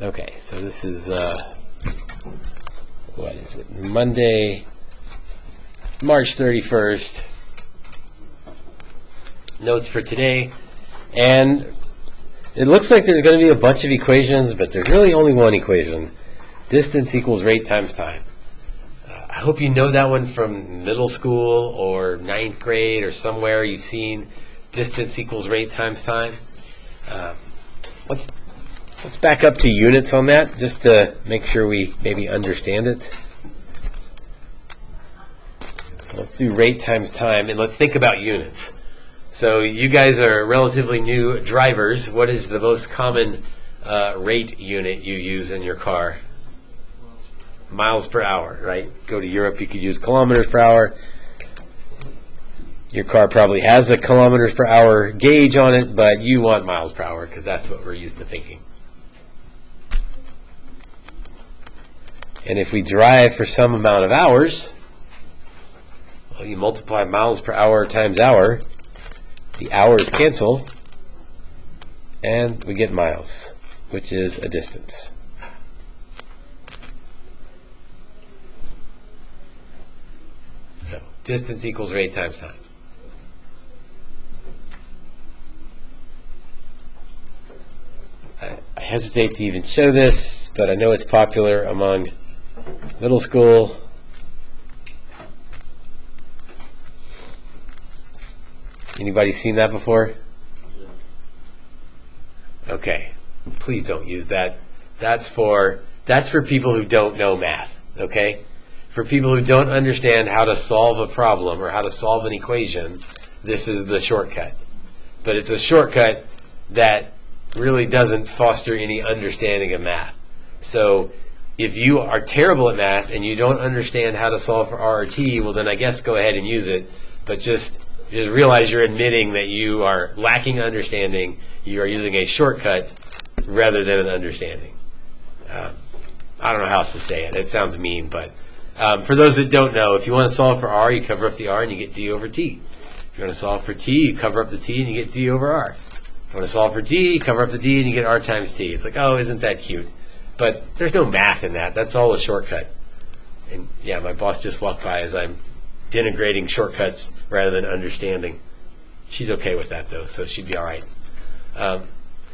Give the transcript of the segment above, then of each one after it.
Okay, so this is, what is it, Monday, March 31st. Notes for today. And it looks like there's going to be a bunch of equations, but there's really only one equation. Distance equals rate times time. I hope you know that one from middle school or ninth grade or somewhere you've seen distance equals rate times time. Let's back up to units on that just to make sure we maybe understand it. So let's do rate times time, and let's think about units. So you guys are relatively new drivers. What is the most common rate unit you use in your car? Miles per hour, right? Go to Europe, you could use kilometers per hour. Your car probably has a kilometers per hour gauge on it, but you want miles per hour because that's what we're used to thinking. And if we drive for some amount of hours, well, you multiply miles per hour times hour, the hours cancel, and we get miles, which is a distance. So, distance equals rate times time. I hesitate to even show this, but I know it's popular among middle school. Anybody seen that before? Okay, please don't use that. That's for people who don't know math, okay? For people who don't understand how to solve a problem or how to solve an equation, this is the shortcut. But it's a shortcut that really doesn't foster any understanding of math. So if you are terrible at math and you don't understand how to solve for R or T, well then I guess go ahead and use it, but just realize you're admitting that you are lacking understanding. You are using a shortcut rather than an understanding. I don't know how else to say it. It sounds mean, but for those that don't know, if you want to solve for R, you cover up the R and you get D over T. If you want to solve for T, you cover up the T and you get D over R. If you want to solve for D, you cover up the D and you get R times T. It's like, oh, isn't that cute? But there's no math in that. That's all a shortcut. And yeah, my boss just walked by as I'm denigrating shortcuts rather than understanding. She's okay with that though, so she'd be all right.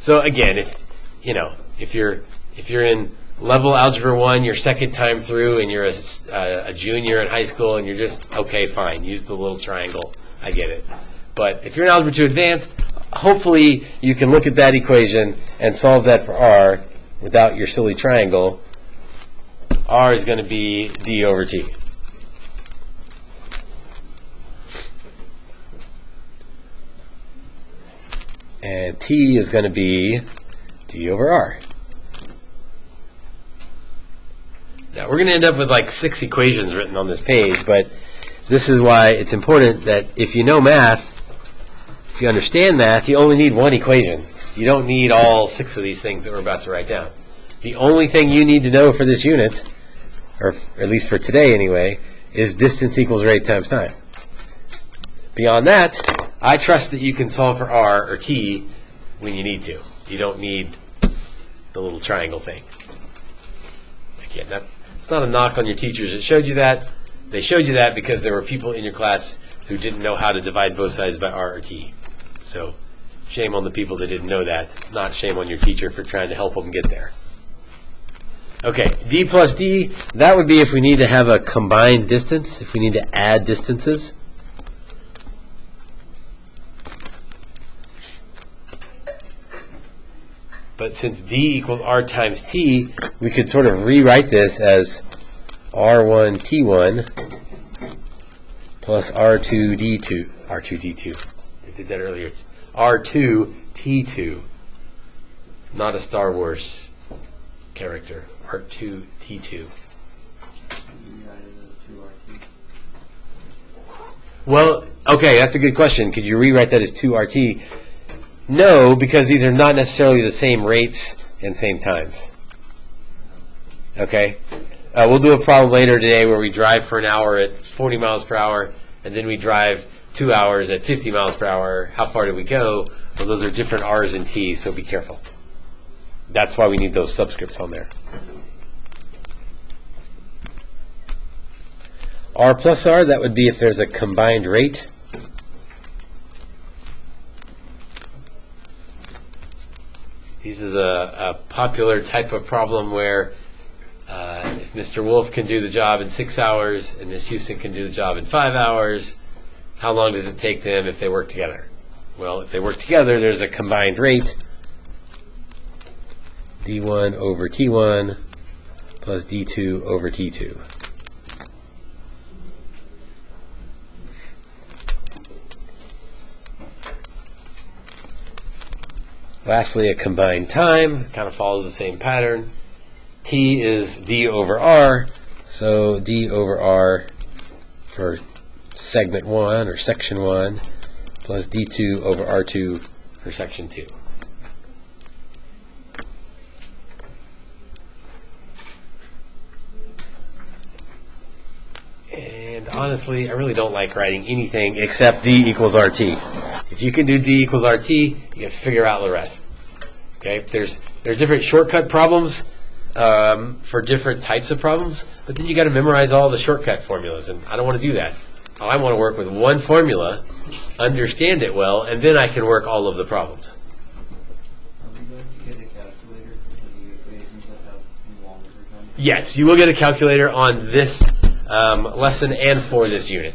So again, if you're in level algebra 1, your second time through, and you're a junior in high school, and you're just okay, fine, use the little triangle. I get it. But if you're in algebra 2 advanced, hopefully you can look at that equation and solve that for R without your silly triangle. R is going to be D over T. And T is going to be D over R. Now, we're going to end up with like 6 equations written on this page, but this is why it's important that if you know math, if you understand math, you only need one equation. You don't need all 6 of these things that we're about to write down. The only thing you need to know for this unit, or at least for today anyway, is distance equals rate times time. Beyond that, I trust that you can solve for R or T when you need to. You don't need the little triangle thing. Again, it's not a knock on your teachers that showed you that. They showed you that because there were people in your class who didn't know how to divide both sides by R or T. So shame on the people that didn't know that, not shame on your teacher for trying to help them get there. Okay, D plus D, that would be if we need to have a combined distance, if we need to add distances. But since D equals R times T, we could sort of rewrite this as R1 T1 plus R2 D2. R2 D2. I did that earlier. It's R2 T2. Not a Star Wars character. R2 T2. Well, okay, that's a good question. Could you rewrite that as 2RT? No, because these are not necessarily the same rates and same times. Okay? We'll do a problem later today where we drive for an hour at 40 miles per hour, and then we drive 2 hours at 50 miles per hour. How far do we go? Well, those are different R's and T's, so be careful. that's why we need those subscripts on there. R plus R, that would be if there's a combined rate. This is a popular type of problem where if Mr. Wolf can do the job in 6 hours and Ms. Houston can do the job in 5 hours, how long does it take them if they work together? Well, if they work together, there's a combined rate, D1 over T1 plus D2 over T2. Lastly, a combined time, kind of follows the same pattern. T is D over R, so D over R for segment 1 or section 1 plus D2 over R2 for section 2. And honestly, I really don't like writing anything except D equals RT. If you can do D equals RT, you can figure out the rest. Okay? There's different shortcut problems for different types of problems, but then you got to memorize all the shortcut formulas, and I don't want to do that. I want to work with one formula, understand it well, and then I can work all of the problems. Are we going to get a calculator for the equations that have longer time? Yes, you will get a calculator on this lesson and for this unit.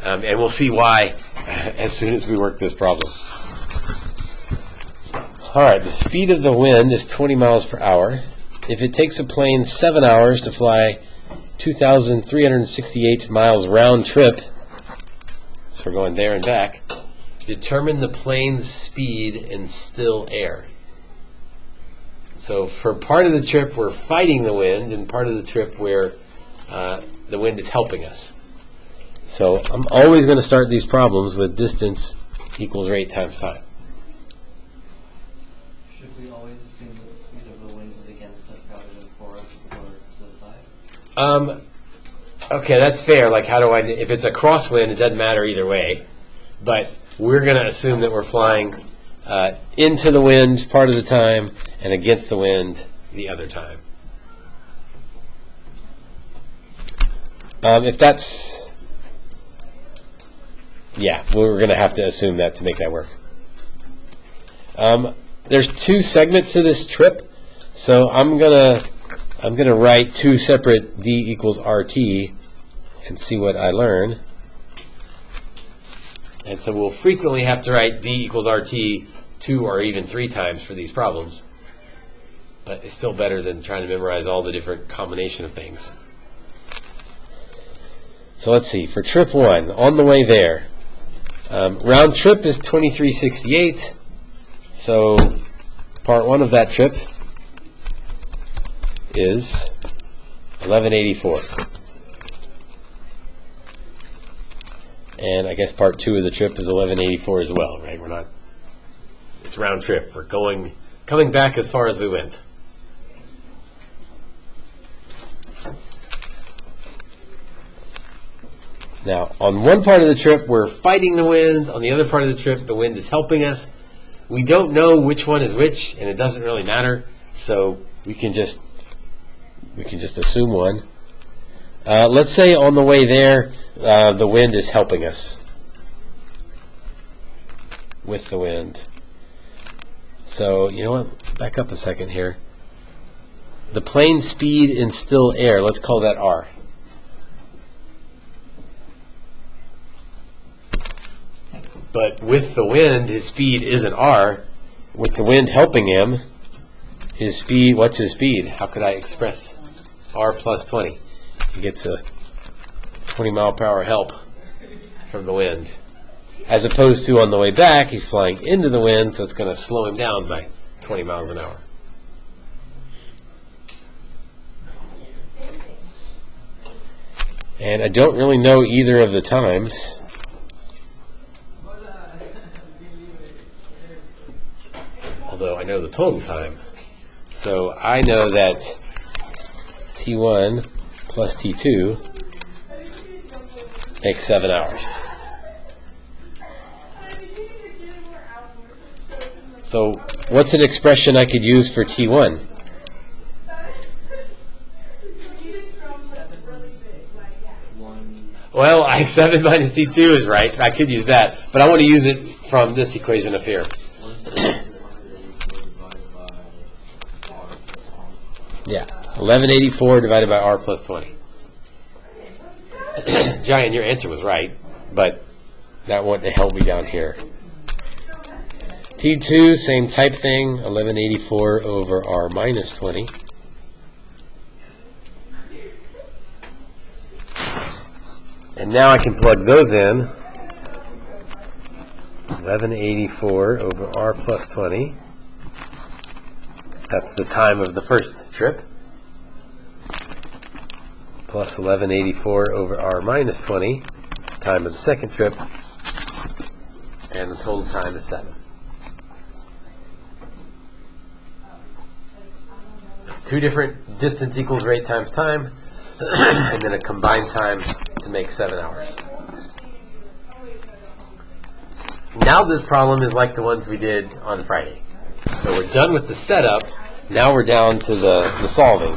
And we'll see why as soon as we work this problem. All right, the speed of the wind is 20 miles per hour. If it takes a plane 7 hours to fly 2,368 miles round trip, so we're going there and back, determine the plane's speed in still air. So for part of the trip, we're fighting the wind, and part of the trip where the wind is helping us. So I'm always going to start these problems with distance equals rate times time. Should we always assume that the speed of the wind is against us rather than for us or to the side? Okay, that's fair. Like, how do I? If it's a crosswind, it doesn't matter either way. But we're going to assume that we're flying into the wind part of the time and against the wind the other time. If that's, yeah, we're going to have to assume that to make that work. There's 2 segments to this trip, so I'm gonna write 2 separate D equals RT and see what I learn. And so we'll frequently have to write D equals RT 2 or even 3 times for these problems, but it's still better than trying to memorize all the different combination of things. So let's see, for trip 1, on the way there, round trip is 2368, so part 1 of that trip is 1184. And I guess part 2 of the trip is 1184 as well, right? We're not, it's round trip. We're coming back as far as we went. Now, on one part of the trip, we're fighting the wind. On the other part of the trip, the wind is helping us. We don't know which one is which, and it doesn't really matter. So we can just assume one. Let's say on the way there, the wind is helping us with the wind. So, you know what? Back up a second here. The plane speed in still air, let's call that R. But with the wind, his speed isn't R. With the wind helping him, his speed, what's his speed? How could I express R plus 20? He gets a 20 mile per hour help from the wind. As opposed to on the way back, he's flying into the wind, so it's going to slow him down by 20 miles an hour. And I don't really know either of the times. Although I know the total time. So I know that T1 plus T2 makes 7 hours. So What's an expression I could use for T1? Well, 7 minus T2 is right. I could use that. But I want to use it from this equation up here. Yeah, 1184 divided by R plus 20. Giant, your answer was right, but that wouldn't help me down here. T2, same type thing, 1184 over R minus 20. And now I can plug those in. 1184 over R plus 20. That's the time of the first trip. Plus 1184 over R minus 20, time of the second trip. And the total time is 7. So 2 different distance equals rate times time, and then a combined time to make 7 hours. Now this problem is like the ones we did on Friday. So we're done with the setup. Now we're down to the solving.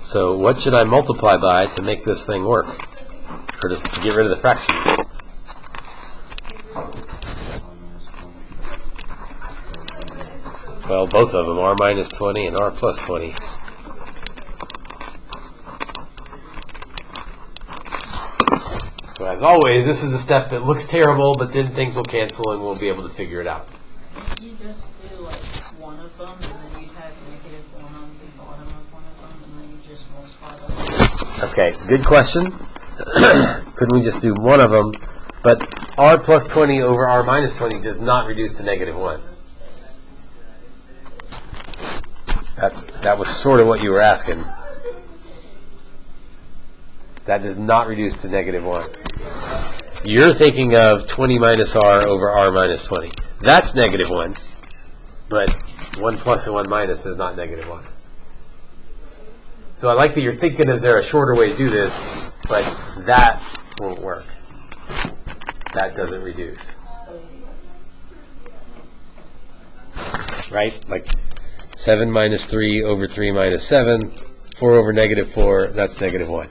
So what should I multiply by to make this thing work? Or to get rid of the fractions? Well, both of them, R minus 20 and R plus 20. So as always, this is the step that looks terrible, but then things will cancel and we'll be able to figure it out. You just do like one of them, and then you'd have -1 on the bottom of one of them, and then you just multiply those. Okay, good question. Couldn't we just do one of them? But R plus 20 over R minus 20 does not reduce to -1. That was sort of what you were asking. That does not reduce to -1. You're thinking of 20 minus R over R minus 20. That's -1. But 1 plus and 1 minus is not -1. So I like that you're thinking, is there a shorter way to do this? But that won't work. That doesn't reduce. Right? Like 7 minus 3 over 3 minus 7, 4 over -4, that's -1.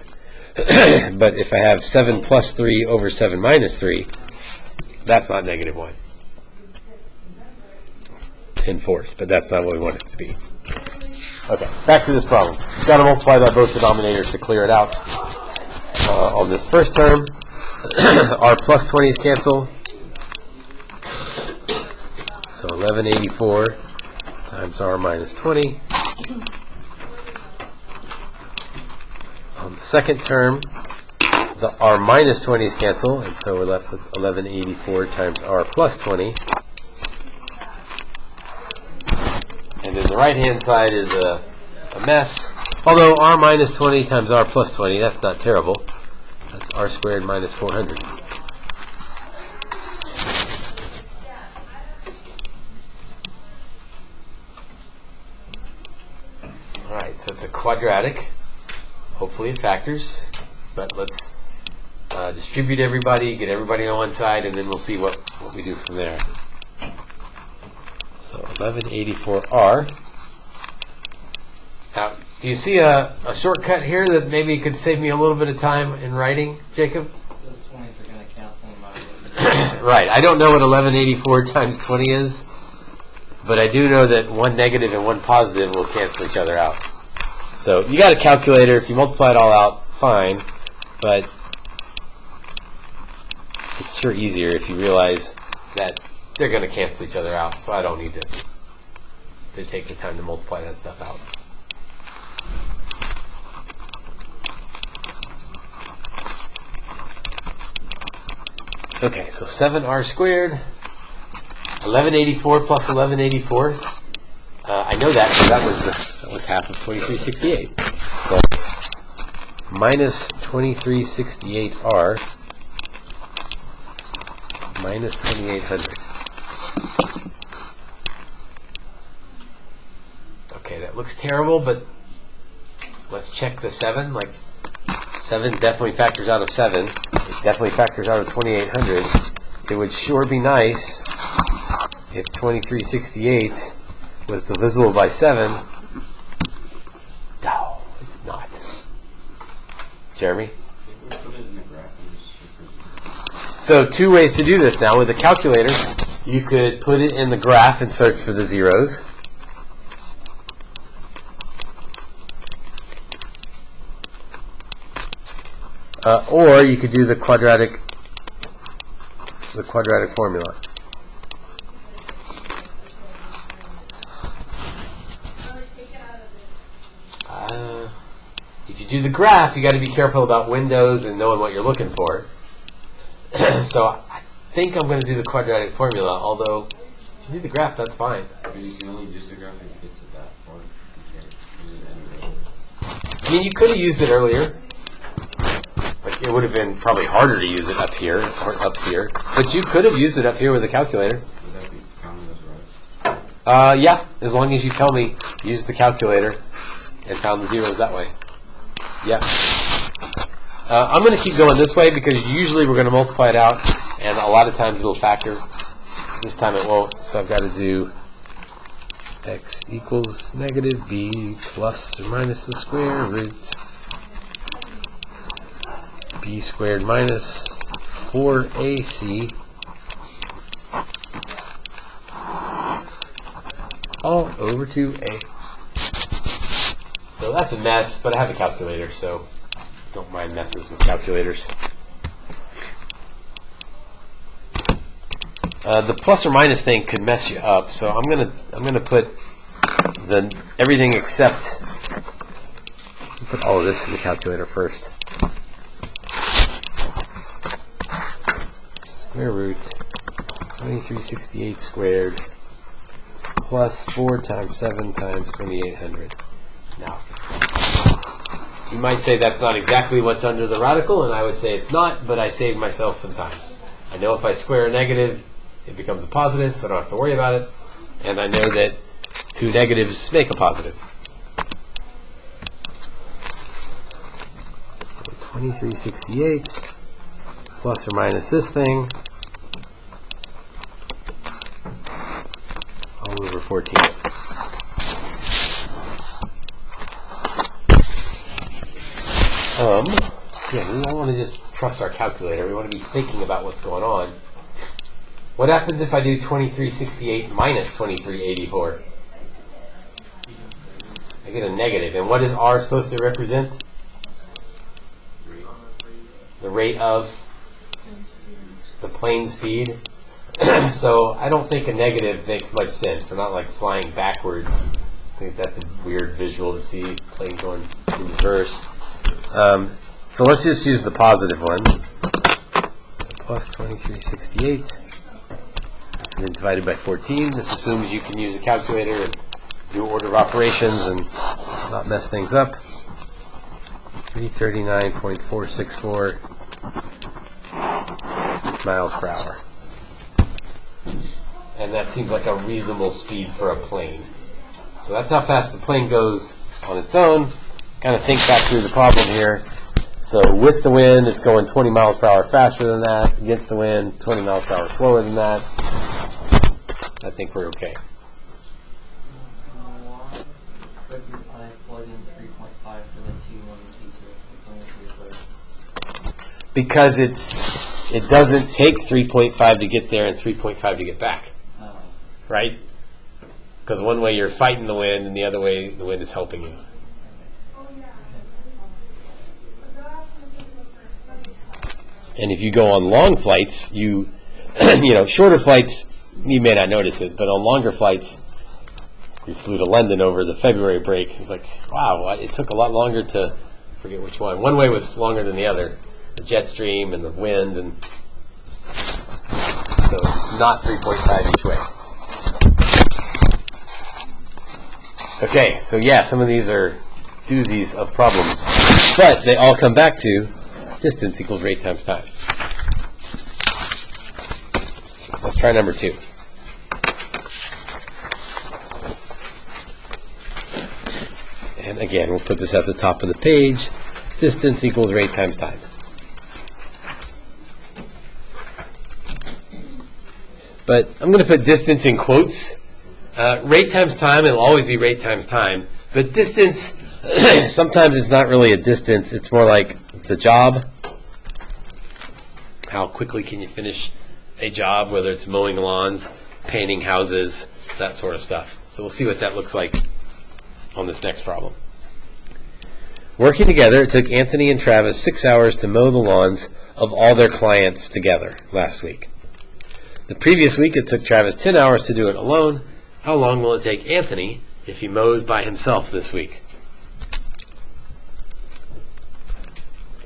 But if I have 7 plus 3 over 7 minus 3, that's not -1. 10/4, but that's not what we want it to be. Okay, back to this problem. You've got to multiply by both denominators to clear it out. On this first term, our plus 20s cancel. So 1184 times R minus 20. On the second term, the R minus 20s cancel, and so we're left with 1184 times R plus 20. And then the right-hand side is a mess. Although R minus 20 times R plus 20, that's not terrible. That's R squared minus 400. Alright, so it's a quadratic. Hopefully it factors. But let's distribute everybody, get everybody on one side, and then we'll see what we do from there. So 1184R. Now, do you see a shortcut here that maybe could save me a little bit of time in writing, Jacob? Those 20s are going to cancel no matter what. Right. I don't know what 1184 times 20 is, but I do know that one negative and one positive will cancel each other out. So you got a calculator. If you multiply it all out, fine. But it's sure easier if you realize that they're going to cancel each other out, so I don't need to take the time to multiply that stuff out. Okay, so 7R squared, 1184 plus 1184. I know that because that was half of 2368. So minus 2368R minus 2800. Okay, that looks terrible, but let's check the 7. Like 7 definitely factors out of 7. It definitely factors out of 2800. It would sure be nice if 2368 was divisible by 7, no, it's not. Jeremy? So 2 ways to do this now. With a calculator, you could put it in the graph and search for the zeros. Or you could do the quadratic formula. If you do the graph, you got to be careful about windows and knowing what you're looking for. So I think I'm going to do the quadratic formula, although if you do the graph, that's fine. You can only use the graph if it gets to that part. You can't use it anyway. I mean, you could have used it earlier. Like, it would have been probably harder to use it up here or up here. But you could have used it up here with a calculator. Would that be counted as right? Yeah, as long as you tell me, use the calculator and found the zeros that way. Yeah. I'm going to keep going this way because usually we're going to multiply it out, and a lot of times it'll factor. This time it won't, so I've got to do x equals negative b plus or minus the square root b squared minus 4ac all over 2a. So that's a mess, but I have a calculator, so don't mind messes with calculators. The plus or minus thing could mess you up, so I'm gonna put everything except put all of this in the calculator first. Square root 2368 squared plus 4 times 7 times 2800. Now, you might say that's not exactly what's under the radical, and I would say it's not, but I saved myself some time. I know if I square a negative, it becomes a positive, so I don't have to worry about it. And I know that 2 negatives make a positive. So 2368 plus or minus this thing all over 14. Yeah, we don't want to just trust our calculator. We want to be thinking about what's going on. What happens if I do 2368 minus 2384? I get a negative. And what is R supposed to represent? The rate of the plane speed. So I don't think a negative makes much sense. We're not like flying backwards. I think that's a weird visual to see, plane going in reverse. So let's just use the positive one. So plus 2368 and then divided by 14. This assumes you can use a calculator and do order of operations and not mess things up. 339.464 miles per hour. And that seems like a reasonable speed for a plane. So that's how fast the plane goes on its own. Kind of think back through the problem here. So with the wind, it's going 20 miles per hour faster than that. Against the wind, 20 miles per hour slower than that. I think we're okay. But if I plug in 3.5 for the T1 and T2, Because it doesn't take 3.5 to get there and 3.5 to get back. Right? Because one way you're fighting the wind and the other way the wind is helping you. And if you go on long flights, shorter flights, you may not notice it, but on longer flights, we flew to London over the February break. It was like, wow, it took a lot longer to, forget which one. One way was longer than the other. The jet stream and the wind, and so not 3.5 each way. Okay, so yeah, some of these are doozies of problems, but they all come back to distance equals rate times time. Let's try number 2. And again, we'll put this at the top of the page. Distance equals rate times time. but I'm going to put distance in quotes. Rate times time, it'll always be rate times time, but distance, sometimes it's not really a distance, it's more like the job. How quickly can you finish a job, whether it's mowing lawns, painting houses, that sort of stuff. So we'll see what that looks like on this next problem. Working together, it took Anthony and Travis 6 hours to mow the lawns of all their clients together last week. The previous week, it took Travis 10 hours to do it alone. How long will it take Anthony if he mows by himself this week?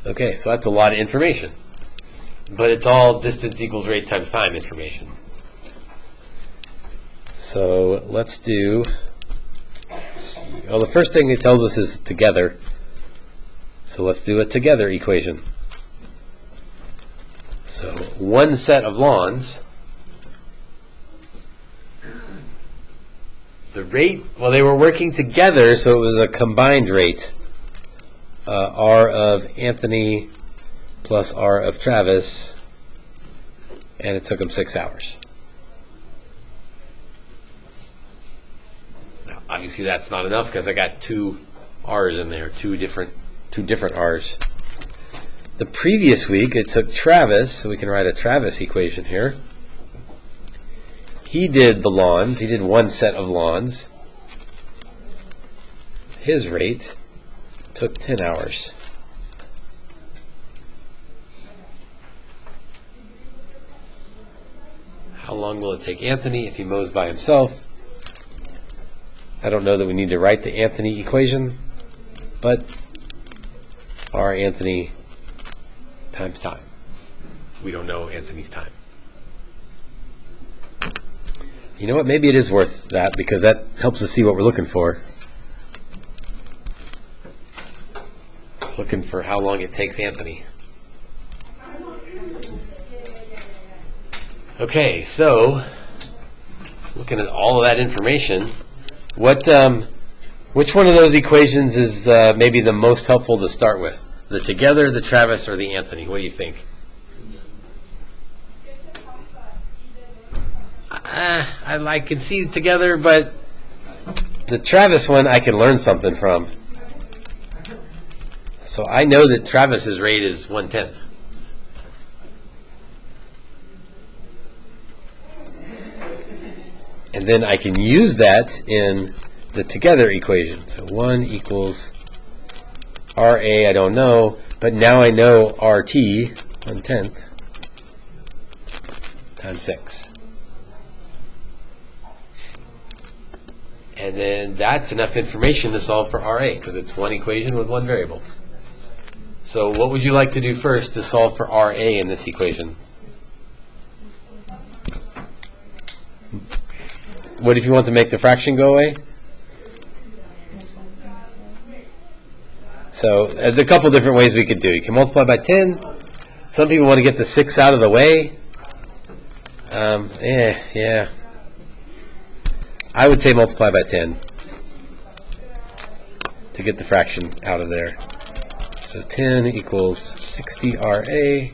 Okay, so that's a lot of information. But it's all distance equals rate times time information. So let's do, well, the first thing it tells us is together. So let's do a together equation. So one set of lawns, the rate, well, they were working together, so it was a combined rate. R of Anthony plus R of Travis, and it took them 6 hours. Now, obviously that's not enough because I got two R's in there, two different R's. The previous week it took Travis, so we can write a Travis equation here. He did the lawns, he did one set of lawns. His rate took 10 hours. How long will it take Anthony if he mows by himself? I don't know that we need to write the Anthony equation, but R Anthony times time. We don't know Anthony's time. You know what? Maybe it is worth that because that helps us see what we're looking for. Looking for how long it takes Anthony. Okay, so looking at all of that information, which one of those equations is maybe the most helpful to start with? The together, the Travis, or the Anthony? What do you think? I can see it together, but the Travis one I can learn something from. So I know that Travis's rate is 1/10. And then I can use that in the together equation. So 1 equals RA, I don't know, but now I know RT, 1/10, times 6. And then that's enough information to solve for RA, because it's one equation with one variable. So what would you like to do first to solve for RA in this equation? What if you want to make the fraction go away? So there's a couple different ways we could do. You can multiply by 10. Some people want to get the 6 out of the way. Yeah. I would say multiply by 10 to get the fraction out of there. So 10 equals 60 RA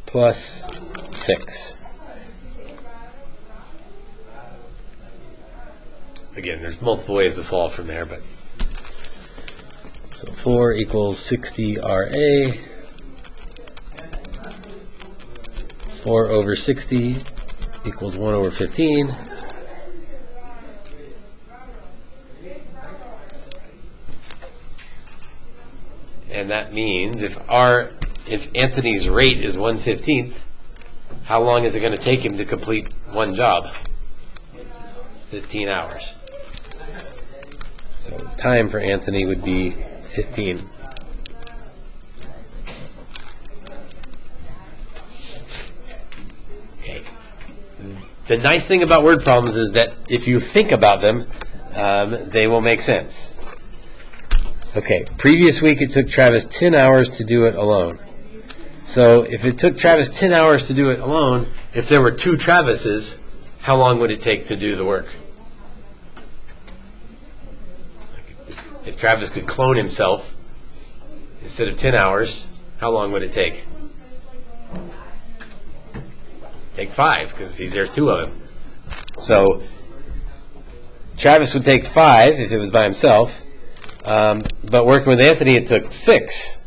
plus 6. Again, there's multiple ways to solve from there, but so 4 equals 60 RA. 4 over 60 equals 1 over 15. And that means if Anthony's rate is 1/15, how long is it going to take him to complete one job? 15 hours. So time for Anthony would be 15. Okay. The nice thing about word problems is that if you think about them, they will make sense. Okay, previous week it took Travis 10 hours to do it alone. So if it took Travis 10 hours to do it alone, if there were two Travises, how long would it take to do the work? If Travis could clone himself instead of 10 hours, how long would it take? take 5 because there are 2 of him. So Travis would take 5 if it was by himself, but working with Anthony it took 6.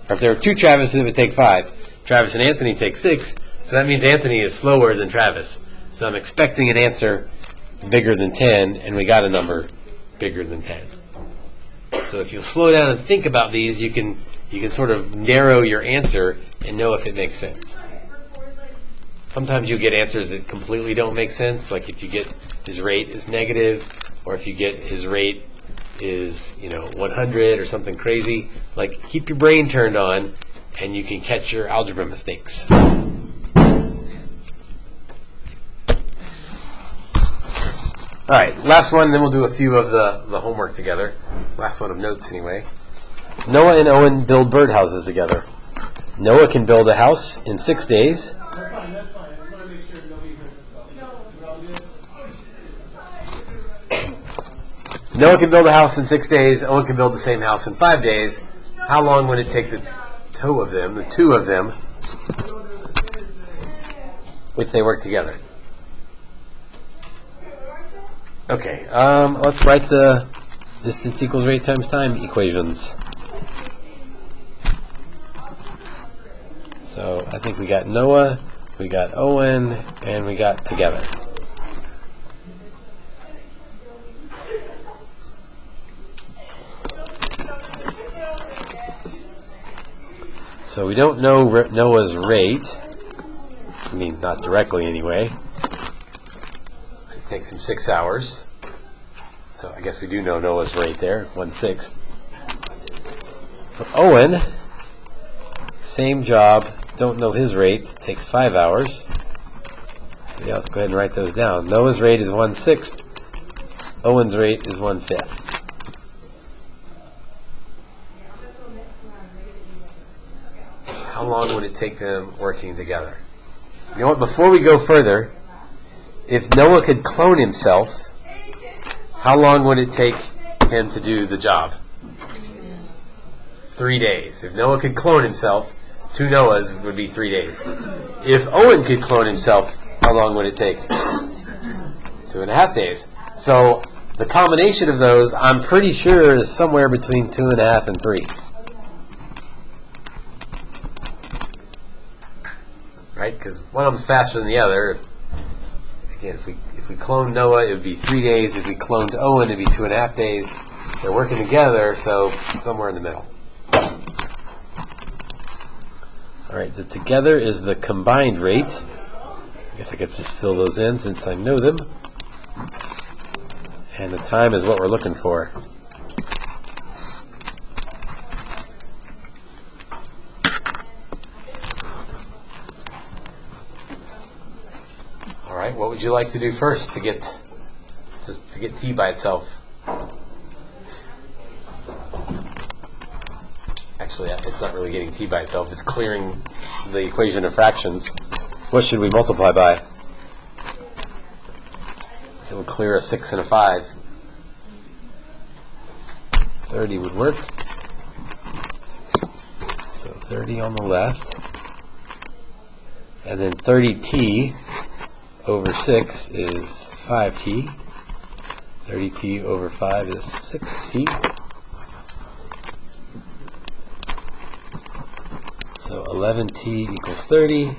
Or if there were 2 Travises, it would take 5. Travis and Anthony take 6, so that means Anthony is slower than Travis. So I'm expecting an answer bigger than 10, and we got a number bigger than 10. So if you'll slow down and think about these, you can sort of narrow your answer and know if it makes sense. Sometimes you get answers that completely don't make sense, like if you get his rate is negative, or if you get his rate is 100 or something crazy. Like, keep your brain turned on, and you can catch your algebra mistakes. All right, last one, then we'll do a few of the homework together. Last one of notes, anyway. Noah and Owen build birdhouses together. Noah can build a house in 6 days. That's fine. I just want to make sure nobody hurt themselves. We're all good? Noah can build a house in 6 days. Owen can build the same house in 5 days. How long would it take the two of them, if they work together? Okay, let's write the distance equals rate times time equations. So I think we got Noah, we got Owen, and we got together. So we don't know Noah's rate. I mean, not directly anyway. It takes him 6 hours. So I guess we do know Noah's rate there, 1/6. For Owen, same job, don't know his rate, takes 5 hours. So yeah, let's go ahead and write those down. Noah's rate is 1/6. Owen's rate is 1/5. How long would it take them working together? You know what, before we go further, if Noah could clone himself, how long would it take him to do the job? 3 days. If Noah could clone himself, 2 Noahs would be 3 days. If Owen could clone himself, how long would it take? 2.5 days. So the combination of those, I'm pretty sure, is somewhere between 2.5 and 3. Right? Because one of them's faster than the other. Again, if we cloned Noah, it would be 3 days. If we cloned Owen, it would be 2.5 days. They're working together, so somewhere in the middle. All right, the together is the combined rate. I guess I could just fill those in since I know them. And the time is what we're looking for. All right, what would you like to do first to get t by itself? Actually, it's not really getting t by itself. It's clearing the equation of fractions. What should we multiply by? It will clear a 6 and a 5. 30 would work. So 30 on the left. And then 30t over 6 is 5t. 30t over 5 is 6t. So 11t equals 30.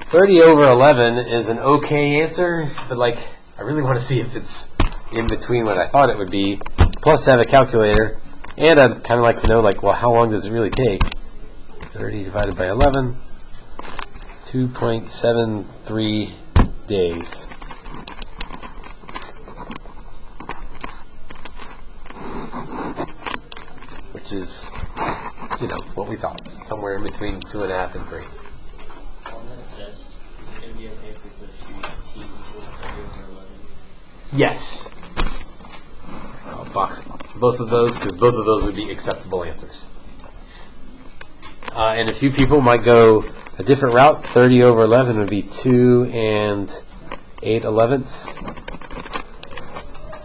30 over 11 is an okay answer, but I really want to see if it's in between what I thought it would be. Plus, I have a calculator, and I'd kind of like to know, how long does it really take? 30 divided by 11, 2.73 days. Which is, what we thought, somewhere in between 2.5 and 3. Yes. I'll box both of those because both of those would be acceptable answers. And a few people might go a different route. 30 over 11 would be 2 and 8/11.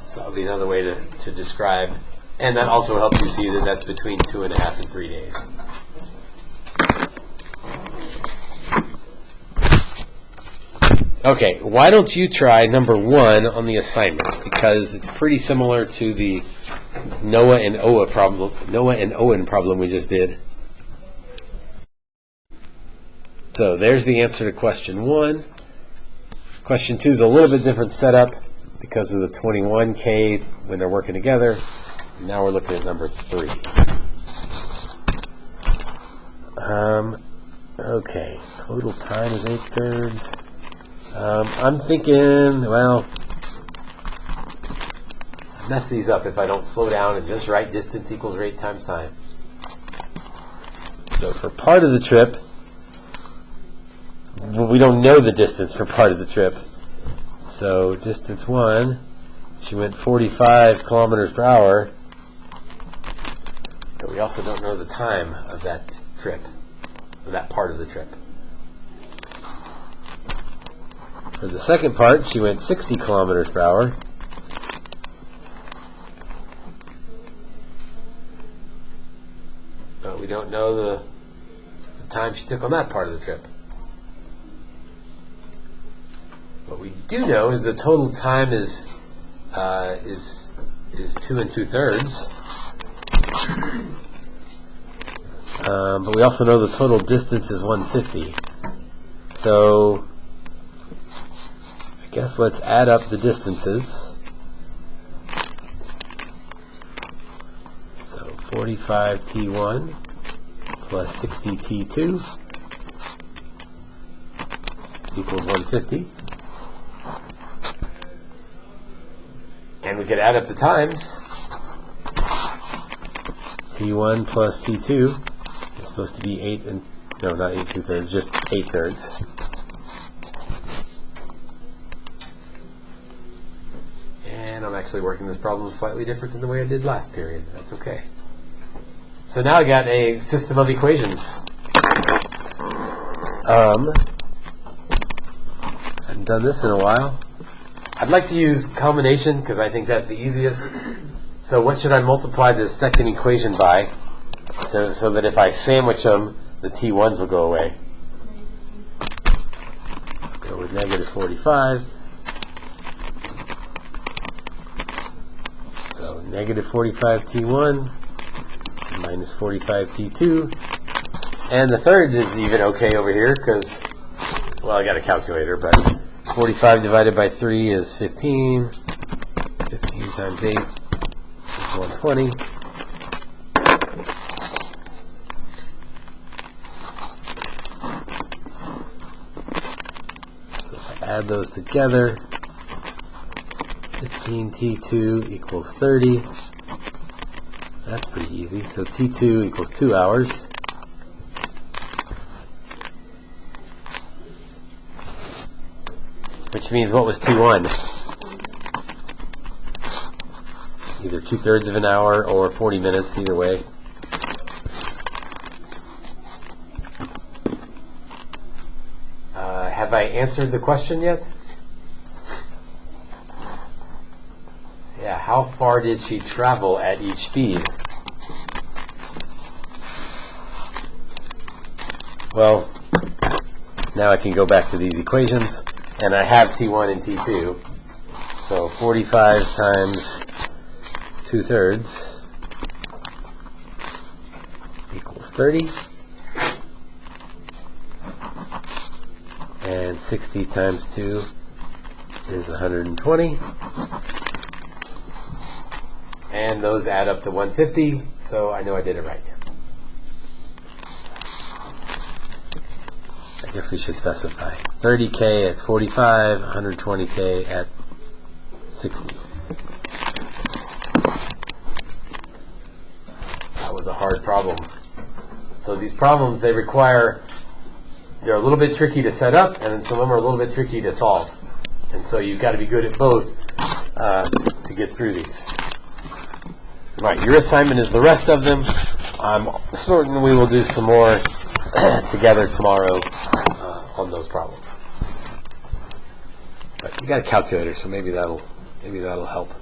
So that would be another way to describe. And that also helps you see that that's between 2.5 and 3 days. Okay, why don't you try number 1 on the assignment, because it's pretty similar to the Noah and Owen problem we just did. So there's the answer to question 1. Question 2 is a little bit different setup because of the 21K when they're working together. Now we're looking at number 3. Okay, total time is 8/3. I'm thinking, well, I mess these up if I don't slow down and just write distance equals rate times time. So for part of the trip, well, we don't know the distance for part of the trip. So distance 1, she went 45 kilometers per hour. But we also don't know the time of that trip, of that part of the trip. For the second part, she went 60 kilometers per hour. But we don't know the time she took on that part of the trip. What we do know is the total time is 2 2/3. But we also know the total distance is 150. So I guess let's add up the distances. So 45 T1 plus 60 T2 equals 150. And we could add up the times. T1 plus T2 is supposed to be 8 and, no, not 8 2/3, just 8/3. And I'm actually working this problem slightly different than the way I did last period. That's okay. So now I got a system of equations. I haven't done this in a while. I'd like to use combination because I think that's the easiest. So what should I multiply this second equation by so that if I sandwich them, the T1s will go away? Let's go with negative 45. So negative 45 T1 minus 45 T2. And the third is even okay over here because, well, I got a calculator, but 45 divided by 3 is 15. 15 times 8 is 120. So if I add those together, 15 T2 equals 30. That's pretty easy. So T2 equals 2 hours. Which means, what was T1? Either 2/3 of an hour or 40 minutes, either way. Have I answered the question yet? Yeah, how far did she travel at each speed? Well, now I can go back to these equations. And I have T1 and T2. So 45 times 2/3 equals 30. And 60 times 2 is 120. And those add up to 150, so I know I did it right. I guess we should specify 30K at 45, 120K at 60. That was a hard problem. So these problems, they're a little bit tricky to set up, and then some of them are a little bit tricky to solve. And so you've got to be good at both to get through these. All right, your assignment is the rest of them. I'm certain we will do some more together tomorrow on those problems. But you got a calculator, so maybe that'll help.